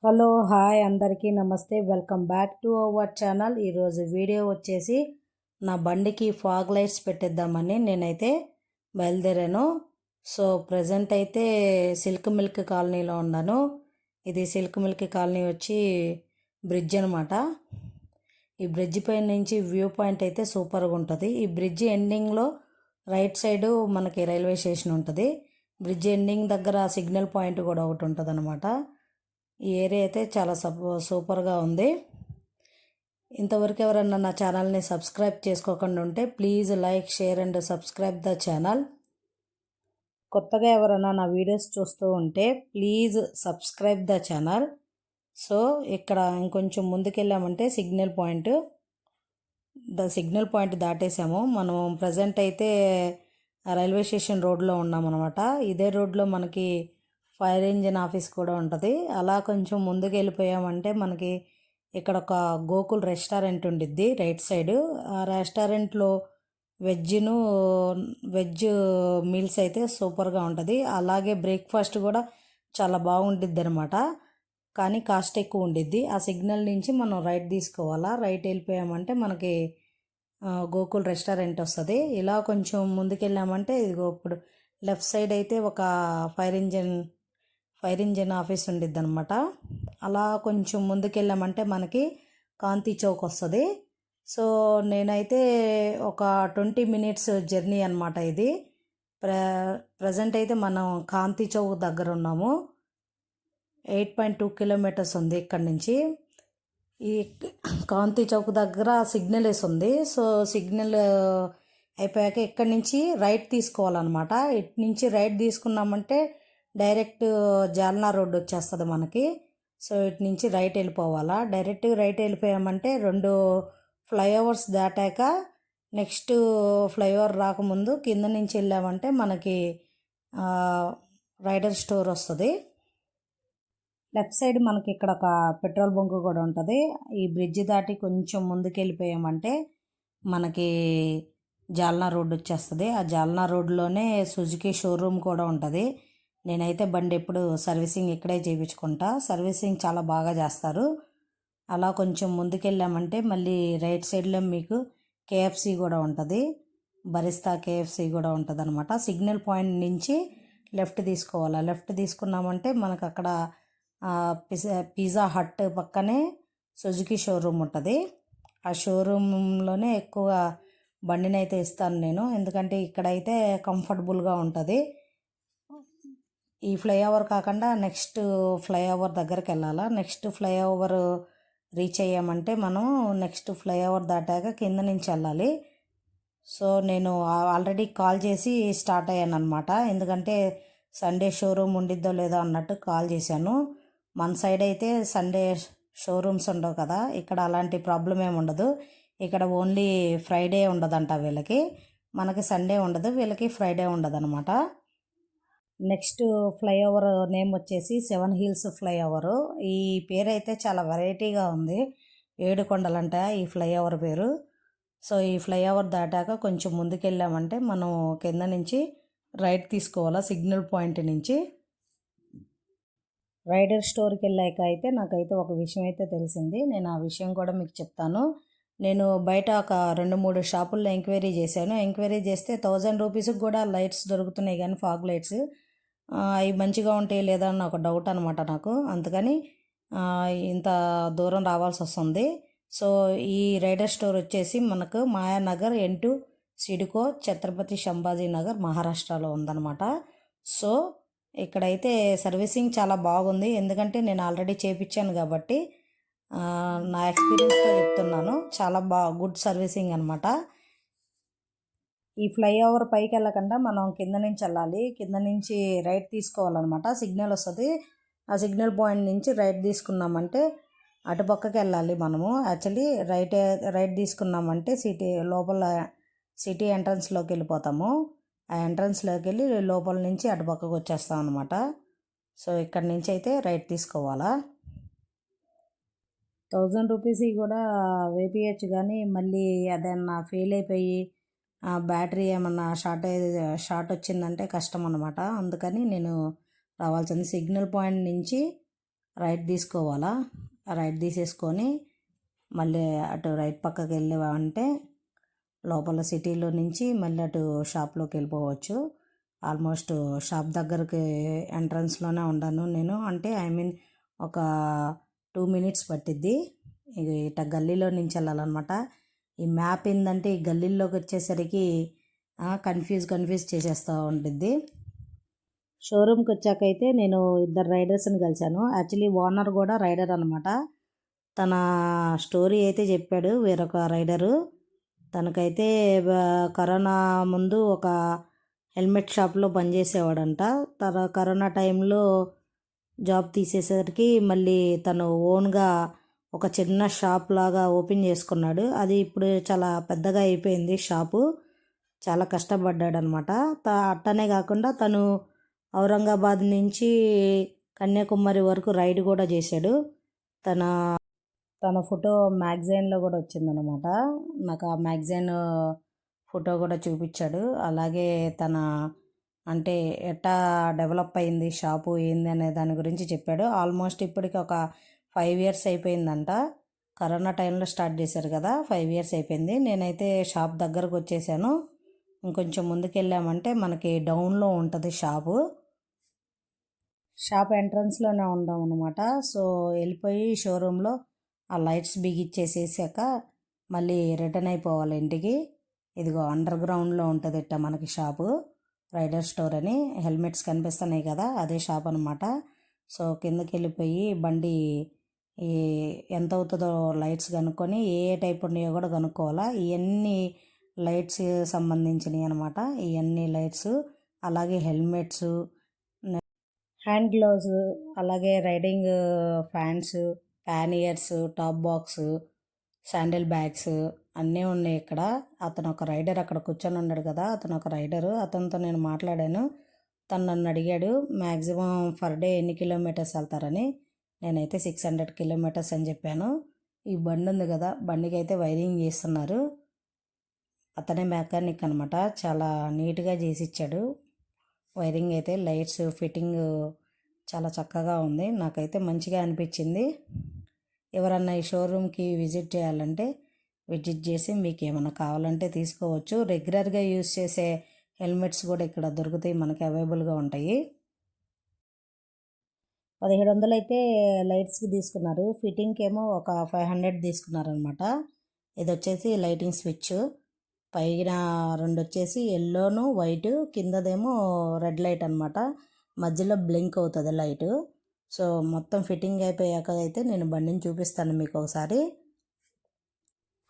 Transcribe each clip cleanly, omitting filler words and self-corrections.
Hello hi అందరికీ నమస్తే welcome back to our channel. ఈరోజు వీడియో వచ్చేసి నా బండికి ఫాగ్ లైట్స్ పెట్టిద్దామని నేనైతే బయలుదేరాను. సో ప్రజెంట్ అయితే సిల్క్ మిల్క్ కాలనీలో ఉన్నాను. ఇది సిల్క్ మిల్క్ కాలనీ వచ్చి బ్రిడ్జ్ అనమాట. ఈ బ్రిడ్జ్ పై నుంచి వ్యూ పాయింట్ అయితే సూపర్గా ఉంటుంది. ఈ బ్రిడ్జ్ ఎండింగ్లో రైట్ సైడు మనకి రైల్వే స్టేషన్ ఉంటుంది. బ్రిడ్జ్ ఎండింగ్ దగ్గర సిగ్నల్ పాయింట్ కూడా ఒకటి ఉంటుంది అనమాట. ఈ ఏరియా అయితే చాలా సూపర్గా ఉంది. ఇంతవరకు ఎవరన్నా నా ఛానల్ని సబ్స్క్రైబ్ చేసుకోకుండా ఉంటే please like share and subscribe the channel. కొత్తగా ఎవరైనా నా వీడియోస్ చూస్తూ ఉంటే please subscribe the channel. So ఇక్కడ ఇంకొంచెం ముందుకెళ్ళామంటే సిగ్నల్ పాయింట్ దాటేసాము. మనం ప్రజెంట్ అయితే రైల్వే స్టేషన్ రోడ్లో ఉన్నామన్నమాట. ఇదే రోడ్లో మనకి ఫైర్ ఇంజిన్ ఆఫీస్ కూడా ఉంటుంది. అలా కొంచెం ముందుకు వెళ్ళిపోయామంటే మనకి ఇక్కడ ఒక గోకుల్ రెస్టారెంట్ ఉండిద్ది రైట్ సైడు. ఆ రెస్టారెంట్లో వెజ్ మీల్స్ అయితే సూపర్గా ఉంటుంది. అలాగే బ్రేక్ఫాస్ట్ కూడా చాలా బాగుండిద్ది అనమాట. కానీ కాస్ట్ ఎక్కువ ఉండిద్ది. ఆ సిగ్నల్ నుంచి మనం రైట్ తీసుకోవాలా. రైట్ వెళ్ళిపోయామంటే మనకి గోకుల్ రెస్టారెంట్ వస్తుంది. ఇలా కొంచెం ముందుకెళ్ళామంటే ఇదిగో ఇప్పుడు లెఫ్ట్ సైడ్ అయితే ఒక ఫైర్ ఇంజిన్ ఆఫీస్ ఉండిద్ది అనమాట. అలా కొంచెం ముందుకెళ్ళామంటే మనకి కాంతి చౌక్ వస్తుంది. సో నేనైతే ఒక 20 మినిట్స్ జర్నీ అనమాట ఇది. ప్రజెంట్ అయితే మనం కాంతి చౌక్ దగ్గర ఉన్నాము. 8.2 కిలోమీటర్స్ ఉంది ఇక్కడ నుంచి. ఈ కాంతి చౌక్ దగ్గర సిగ్నల్ వేస్తుంది. సో సిగ్నల్ అయిపోయాక ఇక్కడి నుంచి రైట్ తీసుకోవాలన్నమాట. ఇటు నుంచి రైట్ తీసుకున్నామంటే డైరెక్ట్ జాల్నా రోడ్ వచ్చేస్తుంది మనకి. సో ఇటు నుంచి రైట్ వెళ్ళిపోవాలా. డైరెక్ట్ రైట్ వెళ్ళిపోయామంటే 2 ఫ్లైఓవర్స్ దాటాక నెక్స్ట్ ఫ్లైఓవర్ రాకముందు కింద నుంచి వెళ్ళామంటే మనకి రైడర్ స్టోర్ వస్తుంది. లెఫ్ట్ సైడ్ మనకి ఇక్కడ ఒక పెట్రోల్ బంక్ కూడా ఉంటుంది. ఈ బ్రిడ్జ్ దాటి కొంచెం ముందుకు వెళ్ళిపోయామంటే మనకి జాల్నా రోడ్ వచ్చేస్తుంది. ఆ జాల్నా రోడ్లోనే సుజుకి షోరూమ్ కూడా ఉంటుంది. నేనైతే బండి ఎప్పుడు సర్వీసింగ్ ఇక్కడే చేయించుకుంటా. సర్వీసింగ్ చాలా బాగా చేస్తారు. అలా కొంచెం ముందుకెళ్ళామంటే మళ్ళీ రైట్ సైడ్లో మీకు కేఎఫ్సి కూడా ఉంటుంది. బరిస్తా కేఎఫ్సి కూడా ఉంటుంది అనమాట. సిగ్నల్ పాయింట్ నుంచి లెఫ్ట్ తీసుకోవాలి. లెఫ్ట్ తీసుకున్నామంటే మనకు అక్కడ పిజ్జా హట్ పక్కనే సుజుకి షోరూమ్ ఉంటుంది. ఆ షోరూంలోనే ఎక్కువ బండిని అయితే ఇస్తాను నేను. ఎందుకంటే ఇక్కడైతే కంఫర్టబుల్గా ఉంటుంది. ఈ ఫ్లైఓవర్ కాకుండా నెక్స్ట్ ఫ్లైఓవర్ దగ్గరికి వెళ్ళాలా. నెక్స్ట్ ఫ్లైఓవర్ రీచ్ అయ్యామంటే మనం నెక్స్ట్ ఫ్లైఓవర్ దాటాక కింద నుంచి వెళ్ళాలి. సో నేను ఆల్రెడీ కాల్ చేసి స్టార్ట్ అయ్యాను అనమాట. ఎందుకంటే సండే షోరూమ్ ఉండిద్దో లేదో అన్నట్టు కాల్ చేశాను. మన సైడ్ అయితే సండే షోరూమ్స్ ఉండవు కదా. ఇక్కడ అలాంటి ప్రాబ్లం ఏమి ఉండదు. ఇక్కడ ఓన్లీ ఫ్రైడే ఉండదంట వీళ్ళకి. మనకి సండే ఉండదు, వీళ్ళకి ఫ్రైడే ఉండదు అనమాట. నెక్స్ట్ ఫ్లైఓవర్ నేమ్ వచ్చేసి 7 హిల్స్ ఫ్లైఓవర్. ఈ పేరు అయితే చాలా వెరైటీగా ఉంది. 7 కొండలంట ఈ ఫ్లైఓవర్ పేరు. సో ఈ ఫ్లైఓవర్ దాటాక కొంచెం ముందుకెళ్ళామంటే మనం కింద నుంచి రైట్ తీసుకోవాలా. సిగ్నల్ పాయింట్ నుంచి రైడర్ స్టోర్కి వెళ్ళాక అయితే నాకైతే ఒక విషయం అయితే తెలిసింది. నేను ఆ విషయం కూడా మీకు చెప్తాను. నేను బయట ఒక 2-3 షాపుల్లో ఎంక్వైరీ చేశాను. ఎంక్వైరీ చేస్తే 1000 రూపీస్కి కూడా లైట్స్ దొరుకుతున్నాయి, కానీ ఫాగ్ లైట్స్ అవి మంచిగా ఉంటాయి లేదా అని ఒక డౌట్ అనమాట నాకు. అందుకని ఇంత దూరం రావాల్సి వస్తుంది. సో ఈ రైడర్ స్టోర్ వచ్చేసి మనకు మాయానగర్ N2 సిడ్కో ఛత్రపతి సంభాజీ నగర్ మహారాష్ట్రలో ఉందన్నమాట. సో ఇక్కడైతే సర్వీసింగ్ చాలా బాగుంది. ఎందుకంటే నేను ఆల్రెడీ చేయించాను కాబట్టి నా ఎక్స్పీరియన్స్తో చెప్తున్నాను. చాలా గుడ్ సర్వీసింగ్ అనమాట. ఈ ఫ్లైఓవర్ పైకి వెళ్ళకుండా మనం కింద నుంచి వెళ్ళాలి. కింద నుంచి రైట్ తీసుకోవాలన్నమాట. సిగ్నల్ వస్తుంది. ఆ సిగ్నల్ పాయింట్ నుంచి రైట్ తీసుకున్నామంటే అటుపక్కకి వెళ్ళాలి మనము. యాక్చువల్లీ రైట్ తీసుకున్నామంటే సిటీ ఎంట్రన్స్లోకి వెళ్ళిపోతాము. ఆ ఎంట్రన్స్లోకి వెళ్ళి లోపల నుంచి అటుపక్కకు వచ్చేస్తాం అనమాట. సో ఇక్కడ నుంచి అయితే రైట్ తీసుకోవాలా. 1000 రూపీస్ కూడా వేపియచ్చు, కానీ మళ్ళీ అదన్నా ఫెయిల్ అయిపోయి బ్యాటరీ ఏమన్నా షార్ట్ వచ్చిందంటే కష్టం అనమాట. అందుకని నేను రావాల్సింది సిగ్నల్ పాయింట్ నుంచి రైట్ తీసుకోవాలా. రైట్ తీసేసుకొని మళ్ళీ అటు రైట్ పక్కకి వెళ్ళామంటే లోపల సిటీలో నుంచి మళ్ళీ అటు షాప్లోకి వెళ్ళిపోవచ్చు. ఆల్మోస్ట్ షాప్ దగ్గరికి ఎంట్రన్స్లోనే ఉన్నాను నేను. అంటే ఒక 2 minutes పట్టిద్ది. ఇట గల్లీలో నుంచి వెళ్ళాలన్నమాట. ఈ మ్యాప్ ఏంటంటే ఈ గల్లీలోకి వచ్చేసరికి కన్ఫ్యూజ్ చేసేస్తూ ఉంటుంది. షోరూమ్కి వచ్చాకైతే నేను ఇద్దరు రైడర్స్ని కలిశాను. యాక్చువల్లీ ఓనర్ కూడా రైడర్ అనమాట. తన స్టోరీ అయితే చెప్పాడు వేరొక రైడరు. తనకైతే కరోనా ముందు ఒక హెల్మెట్ షాప్లో పనిచేసేవాడంట. కరోనా టైంలో జాబ్ తీసేసరికి మళ్ళీ తను ఓన్గా ఒక చిన్న షాప్ లాగా ఓపెన్ చేసుకున్నాడు. అది ఇప్పుడు చాలా పెద్దగా అయిపోయింది షాపు. చాలా కష్టపడ్డాడనమాట. అట్టనే కాకుండా తను ఔరంగాబాద్ నుంచి కన్యాకుమారి వరకు రైడ్ కూడా చేశాడు. తన ఫోటో మ్యాగజైన్లో కూడా వచ్చిందనమాట. నాకు ఆ మ్యాగజైన్ ఫోటో కూడా చూపించాడు. అలాగే అంటే ఎట్టా డెవలప్ అయింది షాపు ఏంది అనే దాని గురించి చెప్పాడు. ఆల్మోస్ట్ ఇప్పటికి ఒక 5 years అయిపోయిందంట. కరోనా టైంలో స్టార్ట్ చేశారు కదా, 5 years అయిపోయింది. నేనైతే షాప్ దగ్గరకు వచ్చేసాను. ఇంకొంచెం ముందుకు వెళ్ళామంటే మనకి డౌన్లో ఉంటుంది షాపు. షాప్ ఎంట్రన్స్లోనే ఉన్నాం అనమాట. సో వెళ్ళిపోయి షోరూంలో ఆ లైట్స్ బిగిచ్చేసేసాక మళ్ళీ రిటర్న్ అయిపోవాలి ఇంటికి. ఇదిగో అండర్ గ్రౌండ్లో ఉంటుంది ఇట్ట మనకి షాపు, రైడర్ స్టోర్ అని. హెల్మెట్స్ కనిపిస్తున్నాయి కదా, అదే షాప్ అనమాట. సో కిందకి వెళ్ళిపోయి బండి ఎంత అవుతుందో లైట్స్ కనుక్కొని ఏ టైప్ ఉన్నాయో కూడా కనుక్కోవాలా. ఇవన్నీ లైట్స్ సంబంధించినవి అనమాట. ఇవన్నీ లైట్స్, అలాగే హెల్మెట్స్, హ్యాండ్ గ్లౌస్, అలాగే riding fans, panniers, top box, sandal bags అన్నీ ఉన్నాయి ఇక్కడ. అతను ఒక రైడర్ అక్కడ కూర్చొని ఉన్నాడు కదా, అతను ఒక రైడరు. అతనితో నేను మాట్లాడాను. తను నన్ను అడిగాడు మ్యాక్సిమం పర్ డే ఎన్ని కిలోమీటర్స్ వెళ్తారని. నేనైతే 600 kilometers అని చెప్పాను. ఈ బండి ఉంది కదా, బండికి అయితే వైరింగ్ చేస్తున్నారు. అతనే మెకానిక్ అనమాట. చాలా నీట్గా చేసి ఇచ్చాడు వైరింగ్ అయితే. లైట్స్ ఫిట్టింగ్ చాలా చక్కగా ఉంది. నాకైతే మంచిగా అనిపించింది. ఎవరన్నా ఈ షోరూమ్కి విజిట్ చేయాలంటే విజిట్ చేసి మీకు ఏమైనా కావాలంటే తీసుకోవచ్చు. రెగ్యులర్గా యూజ్ చేసే హెల్మెట్స్ కూడా ఇక్కడ దొరుకుతాయి, మనకి అవైలబుల్గా ఉంటాయి. 1700 అయితే లైట్స్కి తీసుకున్నారు. ఫిట్టింగ్కి ఏమో ఒక 500 తీసుకున్నారనమాట. ఇది వచ్చేసి లైటింగ్ స్విచ్. పైన 2 వచ్చేసి ఎల్లోను వైట్, కిందదేమో రెడ్ లైట్ అనమాట. మధ్యలో బ్లింక్ అవుతుంది లైటు. సో మొత్తం ఫిట్టింగ్ అయిపోయాక అయితే నేను బండిని చూపిస్తాను మీకు ఒకసారి.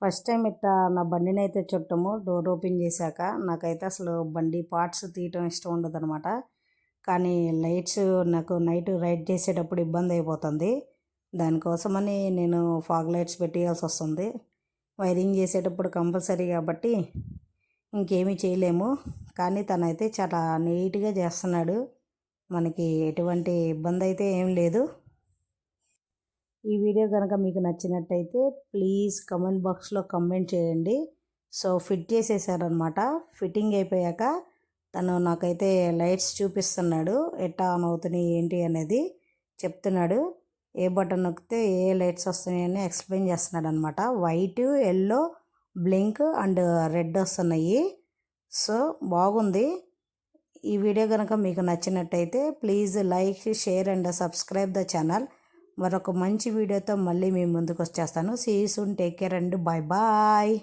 ఫస్ట్ టైం ఇట్లా నా బండిని అయితే చుట్టము డోర్ ఓపెన్ చేశాక. నాకైతే అసలు బండి పార్ట్స్ తీయటం ఇష్టం ఉండదు అనమాట. కానీ లైట్స్ నాకు నైట్ రైడ్ చేసేటప్పుడు ఇబ్బంది అయిపోతుంది. దానికోసమని నేను ఫాగ్ లైట్స్ పెట్టేయాల్సి వస్తుంది. వైరింగ్ చేసేటప్పుడు కంపల్సరీ కాబట్టి ఇంకేమీ చేయలేము. కానీ తనైతే చాలా నీట్గా చేస్తున్నాడు. మనకి ఎటువంటి ఇబ్బంది అయితే ఏం లేదు. ఈ వీడియో కనుక మీకు నచ్చినట్టయితే ప్లీజ్ కమెంట్ బాక్స్లో కమెంట్ చేయండి. సో ఫిట్ చేసేసారనమాట. ఫిట్టింగ్ అయిపోయాక తను నాకైతే లైట్స్ చూపిస్తున్నాడు, ఎట్టా ఆన్ అవుతున్నాయి ఏంటి అనేది చెప్తున్నాడు. ఏ బటన్ నొక్కితే ఏ లైట్స్ వస్తున్నాయని ఎక్స్ప్లెయిన్ చేస్తున్నాడు అనమాట. White, yellow, blink and red వస్తున్నాయి. సో బాగుంది. ఈ వీడియో కనుక మీకు నచ్చినట్టయితే please like, share and subscribe the channel. మరొక మంచి వీడియోతో మళ్ళీ మీ ముందుకు వచ్చేస్తాను. See you soon. Take care and bye bye.